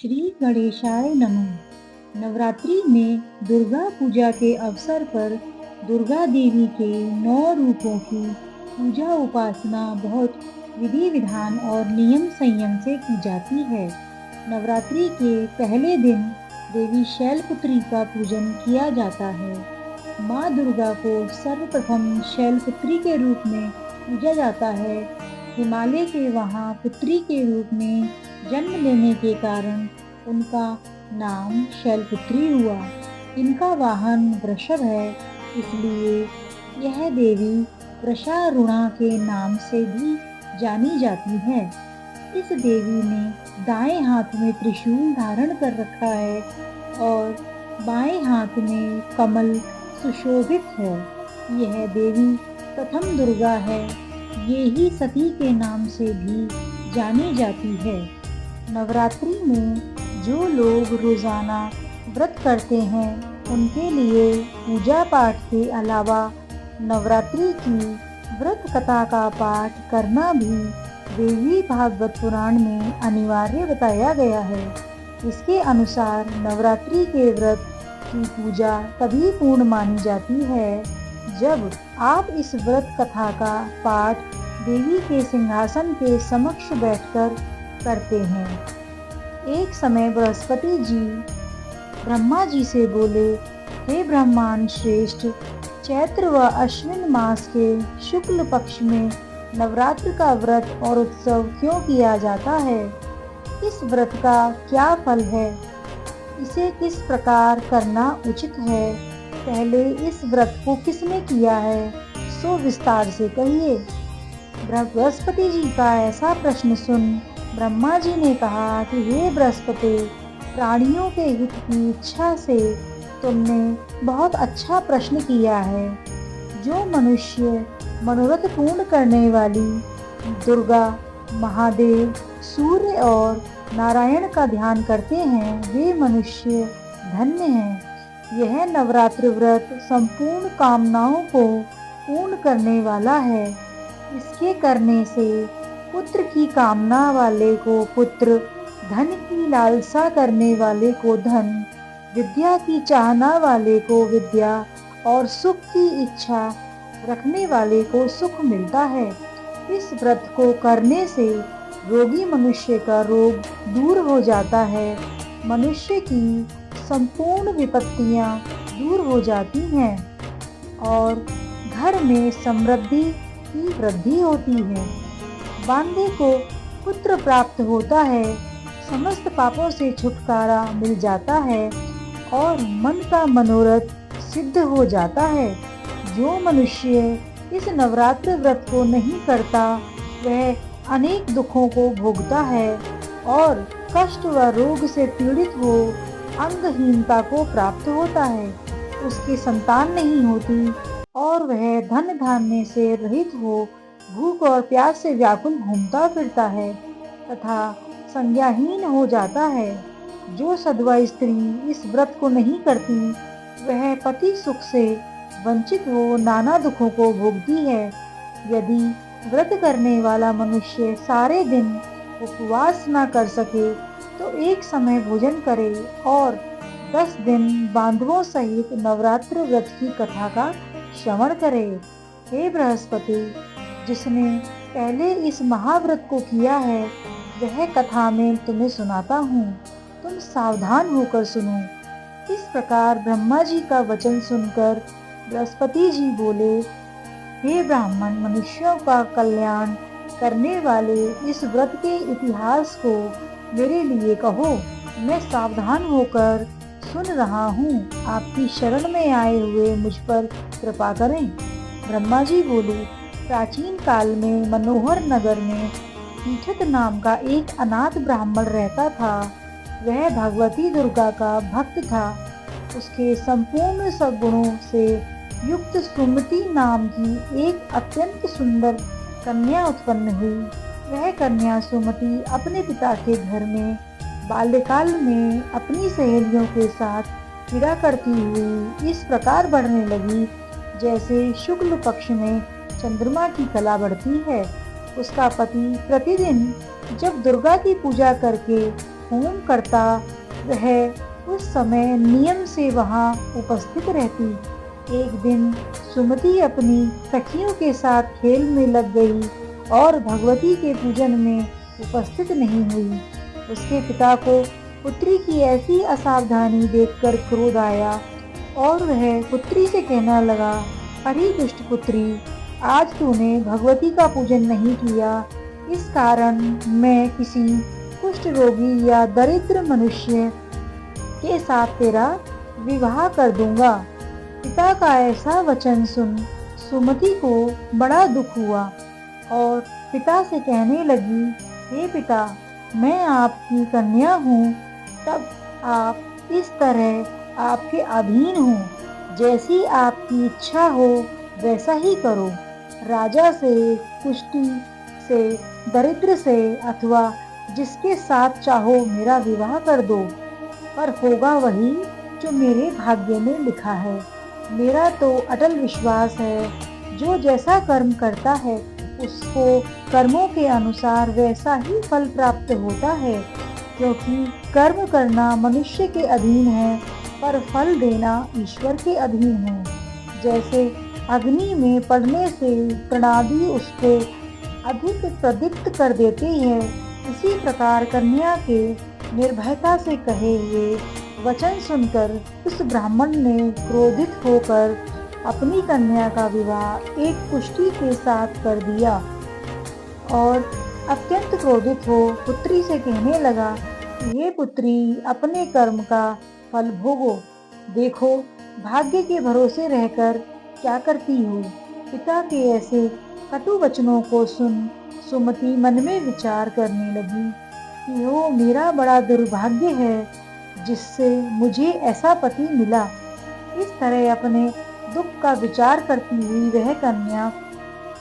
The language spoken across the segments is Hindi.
श्री गणेशाय नमः। नवरात्रि में दुर्गा पूजा के अवसर पर दुर्गा देवी के 9 रूपों की पूजा उपासना बहुत विधि विधान और नियम संयम से की जाती है। नवरात्रि के पहले दिन देवी शैलपुत्री का पूजन किया जाता है। माँ दुर्गा को सर्वप्रथम शैलपुत्री के रूप में पूजा जाता है। हिमालय के वहाँ पुत्री के रूप में जन्म लेने के कारण उनका नाम शैलपुत्री हुआ। इनका वाहन वृषभ है, इसलिए यह देवी वृषारूढ़ा के नाम से भी जानी जाती है। इस देवी ने दाएं हाथ में त्रिशूल धारण कर रखा है और बाएं हाथ में कमल सुशोभित है। यह देवी प्रथम दुर्गा है। ये ही सती के नाम से भी जानी जाती है। नवरात्रि में जो लोग रोजाना व्रत करते हैं उनके लिए पूजा पाठ के अलावा नवरात्रि की व्रत कथा का पाठ करना भी देवी भागवत पुराण में अनिवार्य बताया गया है। इसके अनुसार नवरात्रि के व्रत की पूजा तभी पूर्ण मानी जाती है जब आप इस व्रत कथा का पाठ देवी के सिंहासन के समक्ष बैठकर करते हैं। एक समय बृहस्पति जी ब्रह्मा जी से बोले, हे ब्रह्मांड श्रेष्ठ, चैत्र व अश्विन मास के शुक्ल पक्ष में नवरात्र का व्रत और उत्सव क्यों किया जाता है? इस व्रत का क्या फल है? इसे किस प्रकार करना उचित है? पहले इस व्रत को किसने किया है, सो विस्तार से कहिए। बृहस्पति जी का ऐसा प्रश्न सुन ब्रह्मा जी ने कहा कि हे बृहस्पति, प्राणियों के हित की इच्छा से तुमने बहुत अच्छा प्रश्न किया है। जो मनुष्य मनोरथ पूर्ण करने वाली दुर्गा, महादेव, सूर्य और नारायण का ध्यान करते हैं, वे मनुष्य धन्य हैं। यह नवरात्र व्रत संपूर्ण कामनाओं को पूर्ण करने वाला है। इसके करने से पुत्र की कामना वाले को पुत्र, धन की लालसा करने वाले को धन, विद्या की चाहना वाले को विद्या और सुख की इच्छा रखने वाले को सुख मिलता है। इस व्रत को करने से रोगी मनुष्य का रोग दूर हो जाता है। मनुष्य की संपूर्ण विपत्तियां दूर हो जाती हैं और घर में समृद्धि की वृद्धि होती है। बांधे को पुत्र प्राप्त होता है, समस्त पापों से छुटकारा मिल जाता है और मन का मनोरथ सिद्ध हो जाता है। जो मनुष्य इस नवरात्र व्रत को नहीं करता वह अनेक दुखों को भोगता है और कष्ट व रोग से पीड़ित हो अंगहीनता को प्राप्त होता है। उसकी संतान नहीं होती और वह धन धान्य से रहित हो भूख और प्यास से व्याकुल घूमता फिरता है तथा संज्ञाहीन हो जाता है। जो सधवा स्त्री इस व्रत को नहीं करती वह पति सुख से वंचित हो नाना दुखों को भोगती है। यदि व्रत करने वाला मनुष्य सारे दिन उपवास न कर सके तो एक समय भोजन करे और 10 दिन बांधवों सहित नवरात्र व्रत की कथा का श्रवण करे। हे बृहस्पति, जिसने पहले इस महाव्रत को किया है वह कथा में तुम्हें सुनाता हूँ, तुम सावधान होकर सुनो। इस प्रकार ब्रह्मा जी का वचन सुनकर बृहस्पति जी बोले, हे ब्राह्मण, मनुष्यों का कल्याण करने वाले इस व्रत के इतिहास को मेरे लिए कहो। मैं सावधान होकर सुन रहा हूँ। आपकी शरण में आए हुए मुझ पर कृपा करें। ब्रह्मा जी बोले, प्राचीन काल में मनोहर नगर में कीचक नाम का एक अनाथ ब्राह्मण रहता था। वह भगवती दुर्गा का भक्त था। उसके संपूर्ण सद्गुणों से युक्त सुमति नाम की एक अत्यंत सुंदर कन्या उत्पन्न हुई। वह कन्या सुमति अपने पिता के घर में बाल्यकाल में अपनी सहेलियों के साथ क्रीड़ा करती हुई इस प्रकार बढ़ने लगी जैसे शुक्ल पक्ष में चंद्रमा की कला बढ़ती है। उसका पति प्रतिदिन जब दुर्गा की पूजा करके होम करता वह उस समय नियम से वहाँ उपस्थित रहती। एक दिन सुमति अपनी सखियों के साथ खेल में लग गई और भगवती के पूजन में उपस्थित नहीं हुई। उसके पिता को पुत्री की ऐसी असावधानी देखकर क्रोध आया और वह पुत्री से कहना लगा, अरे दुष्ट पुत्री, आज तूने भगवती का पूजन नहीं किया, इस कारण मैं किसी कुष्ठ रोगी या दरिद्र मनुष्य के साथ तेरा विवाह कर दूंगा। पिता का ऐसा वचन सुन सुमति को बड़ा दुख हुआ और पिता से कहने लगी, हे पिता, मैं आपकी कन्या हूँ, तब आप इस तरह आपके अधीन हो, जैसी आपकी इच्छा हो वैसा ही करो। राजा से, कुष्ठी से, दरिद्र से अथवा जिसके साथ चाहो मेरा विवाह कर दो, पर होगा वही जो मेरे भाग्य में लिखा है। मेरा तो अटल विश्वास है, जो जैसा कर्म करता है उसको कर्मों के अनुसार वैसा ही फल प्राप्त होता है, क्योंकि कर्म करना मनुष्य के अधीन है पर फल देना ईश्वर के अधीन है। जैसे अग्नि में पड़ने से प्रणादि उसको अधिक प्रदीप्त कर देती है, इसी प्रकार कन्या के निर्भयता से कहे हुए वचन सुनकर उस ब्राह्मण ने क्रोधित होकर अपनी कन्या का विवाह एक कुष्ठी के साथ कर दिया और अत्यंत क्रोधित हो पुत्री से कहने लगा, ये पुत्री, अपने कर्म का फल भोगो। देखो भाग्य के भरोसे रहकर क्या करती हो। पिता के ऐसे कटु वचनों को सुन सुमति मन में विचार करने लगी कि वो मेरा बड़ा दुर्भाग्य है जिससे मुझे ऐसा पति मिला। इस तरह अपने दुख का विचार करती हुई वह कन्या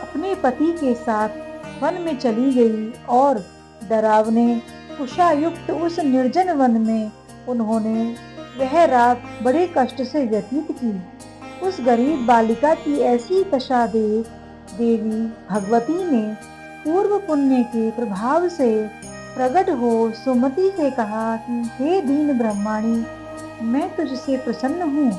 अपने पति के साथ वन में चली गई और डरावने उषायुक्त उस निर्जन वन में उन्होंने वह रात बड़े कष्ट से व्यतीत की। उस गरीब बालिका की ऐसी दशा देख देवी भगवती ने पूर्व पुण्य के प्रभाव से प्रकट हो सुमति से कहा कि हे दीन ब्रह्माणी, मैं तुझसे प्रसन्न हूँ,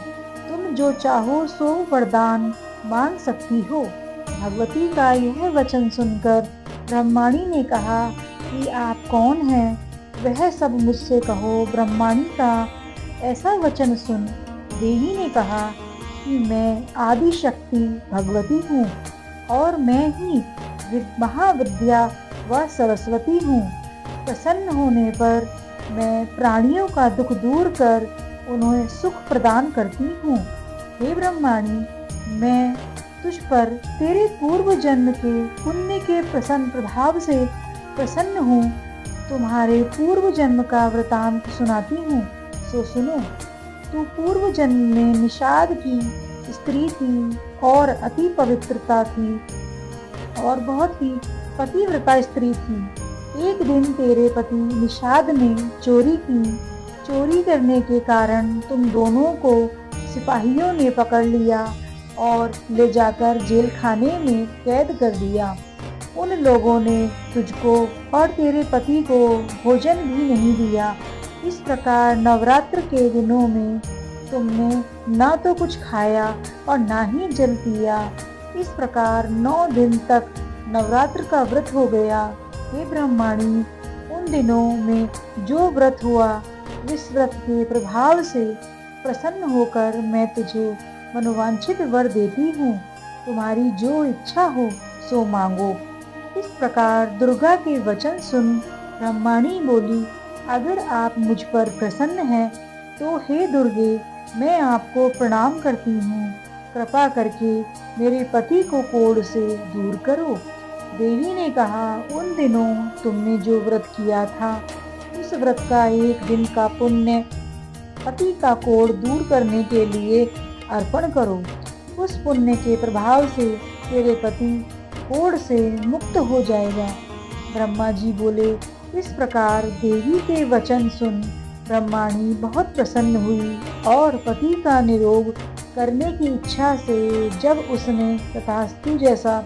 तुम जो चाहो सो वरदान मांग सकती हो। भगवती का यह वचन सुनकर ब्रह्माणी ने कहा कि आप कौन हैं, वह सब मुझसे कहो। ब्रह्माणी का ऐसा वचन सुन देवी ने कहा कि मैं आदि शक्ति भगवती हूँ और मैं ही महाविद्या व सरस्वती हूँ। प्रसन्न होने पर मैं प्राणियों का दुख दूर कर उन्हें सुख प्रदान करती हूँ। हे ब्रह्माणी, मैं तुझ पर तेरे पूर्व जन्म के पुण्य के प्रसन्न प्रभाव से प्रसन्न हूँ। तुम्हारे पूर्व जन्म का वृतांत सुनाती हूँ, सो सुनो। तू पूर्व जन्म में निषाद की स्त्री थी और अति पवित्रता थी और बहुत ही पतिव्रता स्त्री थी। एक दिन तेरे पति निषाद ने चोरी की। चोरी करने के कारण तुम दोनों को सिपाहियों ने पकड़ लिया और ले जाकर जेल खाने में कैद कर दिया। उन लोगों ने तुझको और तेरे पति को भोजन भी नहीं दिया। इस प्रकार नवरात्र के दिनों में तुमने ना तो कुछ खाया और ना ही जल पिया। इस प्रकार 9 दिन तक नवरात्र का व्रत हो गया। हे ब्रह्माणी, उन दिनों में जो व्रत हुआ, इस व्रत के प्रभाव से प्रसन्न होकर मैं तुझे मनोवांछित वर देती हूँ। तुम्हारी जो इच्छा हो सो मांगो। इस प्रकार दुर्गा के वचन सुन ब्रह्माणी बोली, अगर आप मुझ पर प्रसन्न हैं तो हे दुर्गे, मैं आपको प्रणाम करती हूँ। कृपा करके मेरे पति को कोढ़ से दूर करो। देवी ने कहा, उन दिनों तुमने जो व्रत किया था, उस व्रत का एक दिन का पुण्य पति का कोढ़ दूर करने के लिए अर्पण करो। उस पुण्य के प्रभाव से तेरे पति कोढ़ से मुक्त हो जाएगा। ब्रह्मा जी बोले। इस प्रकार देवी के वचन सुन ब्रह्माणी बहुत प्रसन्न हुई और पति का निरोग करने की इच्छा से जब उसने तथास्तु जैसा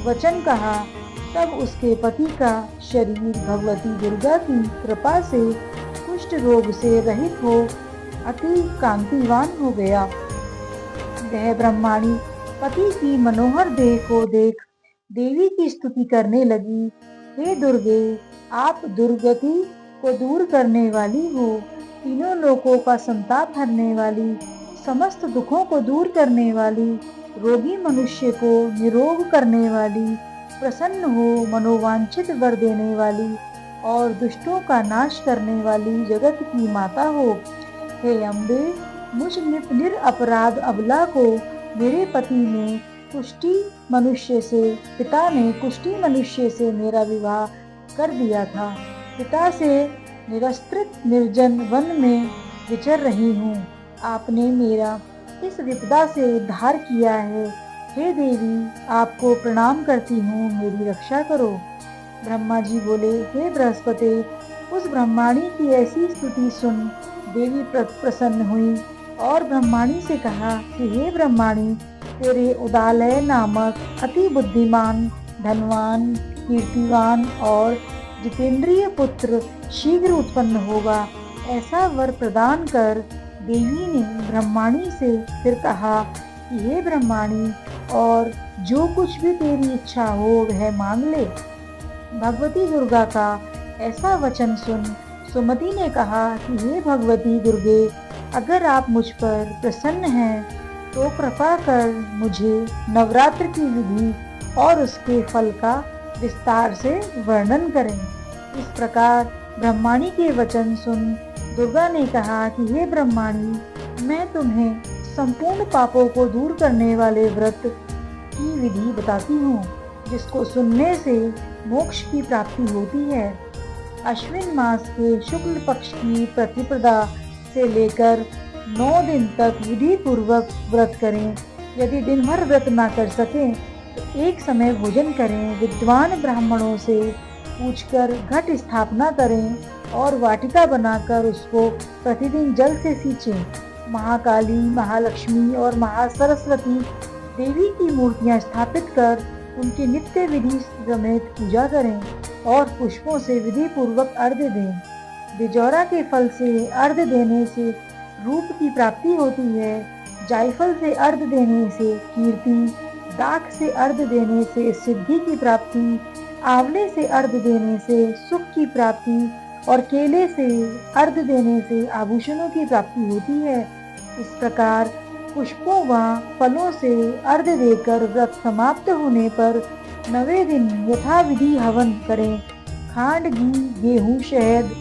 वचन कहा, तब उसके पति का शरीर भगवती दुर्गा की कृपा से कुष्ठ रोग से रहित हो अति कांतिवान हो गया। वह ब्रह्माणी पति की मनोहर देह को देख देवी की स्तुति करने लगी। हे दुर्गे, आप दुर्गति को दूर करने वाली हो, तीनों लोकों का संताप हरने वाली, समस्त दुखों को दूर करने वाली, रोगी मनुष्य को निरोग करने वाली, प्रसन्न हो मनोवांछित वर देने वाली और दुष्टों का नाश करने वाली जगत की माता हो। हे अम्बे, मुझ निरपराध अबला को मेरे पति ने पिता ने कुष्ठी मनुष्य से मेरा विवाह कर दिया था। पिता से निरस्त्रित निर्जन वन में विचर रही हूँ। आपने मेरा इस विपदा से उद्धार किया है। हे देवी, आपको प्रणाम करती हूँ, मेरी रक्षा करो। ब्रह्मा जी बोले, हे बृहस्पति, उस ब्रह्माणी की ऐसी स्तुति सुन देवी प्रसन्न हुई और ब्रह्माणी से कहा कि हे ब्रह्माणी, तेरे उदालय नामक अति बुद्धिमान, धनवान, कीर्तिवान और जितेंद्रिय पुत्र शीघ्र उत्पन्न होगा, ऐसा वर प्रदान कर देवी ने ब्रह्माणी से फिर कहा कि हे ब्रह्माणी, और जो कुछ भी तेरी इच्छा हो वह मांग ले। भगवती दुर्गा का ऐसा वचन सुन सुमति ने कहा कि हे भगवती दुर्गे, अगर आप मुझ पर प्रसन्न हैं तो कृपा कर मुझे नवरात्र की विधि और उसके फल का विस्तार से वर्णन करें। इस प्रकार ब्रह्माणी के वचन सुन दुर्गा ने कहा कि हे ब्रह्माणी, मैं तुम्हें संपूर्ण पापों को दूर करने वाले व्रत की विधि बताती हूँ, जिसको सुनने से मोक्ष की प्राप्ति होती है। अश्विन मास के शुक्ल पक्ष की प्रतिपदा से लेकर 9 दिन तक विधि पूर्वक व्रत करें। यदि दिन भर व्रत ना कर सकें तो एक समय भोजन करें। विद्वान ब्राह्मणों से पूछकर घट स्थापना करें और वाटिका बनाकर उसको प्रतिदिन जल से सींचें। महाकाली, महालक्ष्मी और महासरस्वती देवी की मूर्तियां स्थापित कर उनकी नित्य विधि समेत पूजा करें और पुष्पों से विधि पूर्वक अर्घ्य दें। बिजौरा के फल से अर्घ्य देने से रूप की प्राप्ति होती है। जायफल से अर्घ्य देने से कीर्ति, दाख से अर्घ्य देने से सिद्धि की प्राप्ति, आंवले से अर्घ्य देने से सुख की प्राप्ति और केले से अर्घ्य देने से आभूषणों की प्राप्ति होती है। इस प्रकार पुष्पों व फलों से अर्घ्य देकर व्रत समाप्त होने पर 9वें दिन यथाविधि हवन करें। खांड, घी, गेहूं, शहद,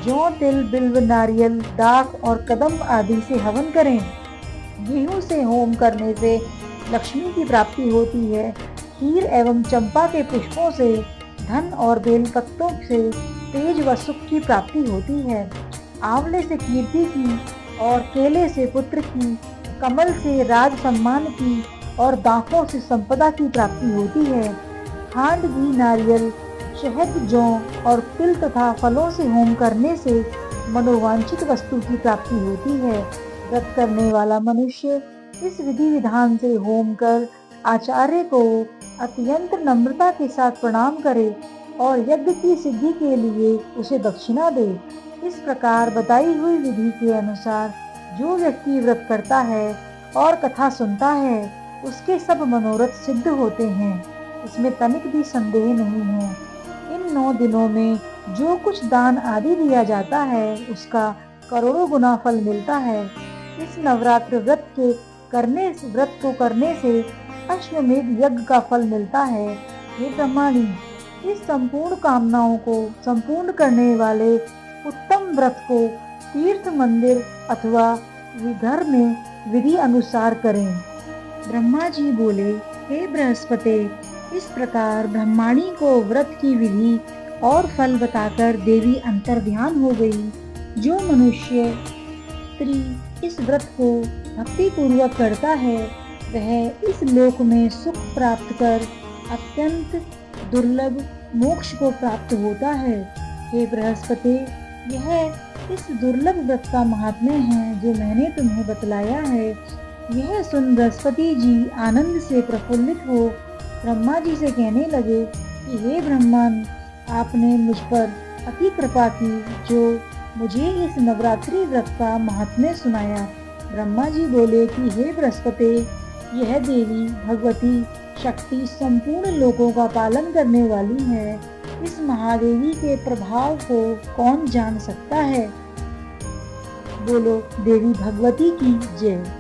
जौ, तिल, बिल्व, नारियल, दाख और कदम आदि से हवन करें। गेहूं से होम करने से लक्ष्मी की प्राप्ति होती है। खीर एवं चंपा के पुष्पों से धन और बेल पत्तों से तेज व सुख की प्राप्ति होती है। आंवले से कीर्ति की और केले से पुत्र की, कमल से राज सम्मान की और दाखों से संपदा की प्राप्ति होती है। खांड, घी, नारियल, शहद, जौ और तिल तथा फलों से होम करने से मनोवांछित वस्तु की प्राप्ति होती है। व्रत करने वाला मनुष्य इस विधि विधान से होम कर आचार्य को अत्यंत नम्रता के साथ प्रणाम करे और यज्ञ की सिद्धि के लिए उसे दक्षिणा दे। इस प्रकार बताई हुई विधि के अनुसार जो व्यक्ति व्रत करता है और कथा सुनता है, उसके सब मनोरथ सिद्ध होते हैं। इसमें तनिक भी संदेह नहीं है। इन 9 दिनों में जो कुछ दान आदि दिया जाता है उसका करोड़ों गुना फल मिलता है। इस नवरात्र व्रत को करने से अश्वमेध यज्ञ का फल मिलता है। हे ब्रह्माणी, इस संपूर्ण कामनाओं को संपूर्ण करने वाले उत्तम व्रत को तीर्थ, मंदिर अथवा घर में विधि अनुसार करें। ब्रह्मा जी बोले, हे बृहस्पति, इस प्रकार ब्रह्माणी को व्रत की विधि और फल बताकर देवी अंतर्ध्यान हो गई। जो मनुष्य स्त्री इस व्रत को भक्ति पूर्वक करता है वह इस लोक में सुख प्राप्त कर अत्यंत दुर्लभ मोक्ष को प्राप्त होता है। हे बृहस्पति, यह इस दुर्लभ व्रत का महात्म्य है जो मैंने तुम्हें बतलाया है। यह सुन बृहस्पति जी आनंद से प्रफुल्लित हो ब्रह्मा जी से कहने लगे कि हे ब्रह्मन, आपने मुझ पर अति कृपा की जो मुझे इस नवरात्रि व्रत का महात्म्य सुनाया। ब्रह्मा जी बोले कि हे बृहस्पति, यह देवी भगवती शक्ति संपूर्ण लोकों का पालन करने वाली है। इस महादेवी के प्रभाव को कौन जान सकता है। बोलो देवी भगवती की जय।